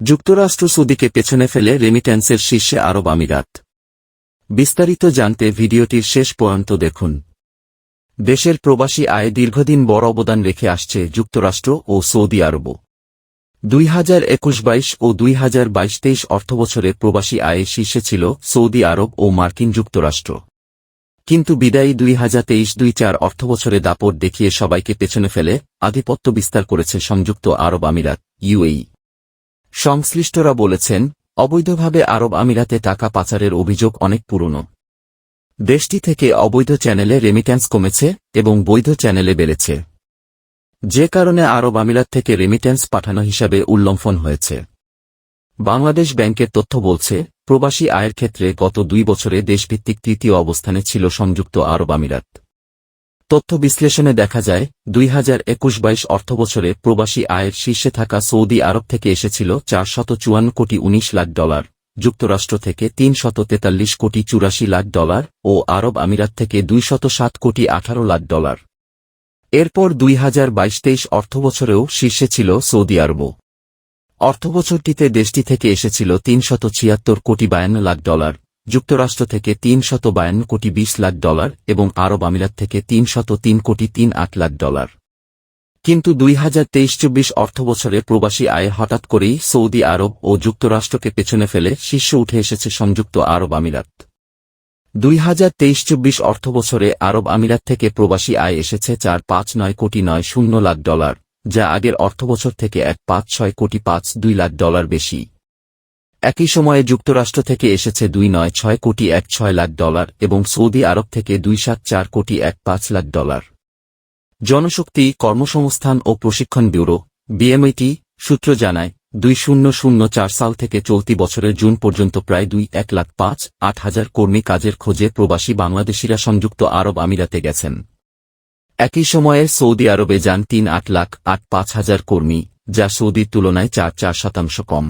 যুক্তরাষ্ট্র সৌদিকে পেছনে ফেলে রেমিট্যান্সের শীর্ষে আরব আমিরাত। বিস্তারিত জানতে ভিডিওটির শেষ পর্যন্ত দেখুন। দেশের প্রবাসী আয়ে দীর্ঘদিন বড় অবদান রেখে আসছে যুক্তরাষ্ট্র ও সৌদি আরবও। 2021-22 ও 2022-23 অর্থবছরে প্রবাসী আয়ে শীর্ষে ছিল সৌদি আরব ও মার্কিন যুক্তরাষ্ট্র। কিন্তু বিদায়ী 2023-24 অর্থবছরে দাপট দেখিয়ে সবাইকে পেছনে ফেলে আধিপত্য বিস্তার করেছে সংযুক্ত আরব আমিরাত ইউএই। সংশ্লিষ্টরা বলেছেন, অবৈধভাবে আরব আমিরাতে টাকা পাচারের অভিযোগ অনেক পুরনো। দেশটি থেকে অবৈধ চ্যানেলে রেমিট্যান্স কমেছে এবং বৈধ চ্যানেলে বেড়েছে, যে কারণে আরব আমিরাত থেকে রেমিট্যান্স পাঠানো হিসাবে উল্লঙ্ঘন হয়েছে। বাংলাদেশ ব্যাংকের তথ্য বলছে, প্রবাসী আয়ের ক্ষেত্রে গত 2 বছরে দেশভিত্তিক তৃতীয় অবস্থানে ছিল সংযুক্ত আরব আমিরাত। তথ্য বিশ্লেষণে দেখা যায়, 2021-22 অর্থবছরে প্রবাসী আয়ের শীর্ষে থাকা সৌদি আরব থেকে এসেছিল $454 কোটি 19 লাখ, যুক্তরাষ্ট্র থেকে $343 কোটি 84 লাখ ও আরব আমিরাত থেকে $207 কোটি 18 লাখ। এরপর 2022-23 অর্থবছরেও শীর্ষে ছিল সৌদি আরব। অর্থবছরটিতে দেশটি থেকে এসেছিল $376 কোটি 52 লাখ, যুক্তরাষ্ট্র থেকে $352 কোটি 20 লাখ এবং আরব আমিরাত থেকে $303 কোটি 38 লাখ। কিন্তু 2023-24 অর্থবছরে প্রবাসী আয়ে হঠাৎ করেই সৌদি আরব ও যুক্তরাষ্ট্রকে পেছনে ফেলে শীর্ষে উঠে এসেছে সংযুক্ত আরব আমিরাত। 2023-24 অর্থবছরে আরব আমিরাত থেকে প্রবাসী আয় এসেছে $459 কোটি 90 লাখ, যা আগের অর্থবছর থেকে $156 কোটি 52 লাখ বেশি। একই সময়ে যুক্তরাষ্ট্র থেকে এসেছে $296 কোটি 16 লাখ এবং সৌদি আরব থেকে $274 কোটি 15 লাখ। জনশক্তি, কর্মসংস্থান ও প্রশিক্ষণ ব্যুরো বিএমইটি সূত্র জানায়, 2004 সাল থেকে চলতি বছরের জুন পর্যন্ত প্রায় 1,05,8,000 কর্মী কাজের খোঁজে প্রবাসী বাংলাদেশিরা সংযুক্ত আরব আমিরাতে গেছেন। একই সময়ে সৌদি আরবে যান 3,08,05,000 কর্মী, যা সৌদির তুলনায় 4.4% কম।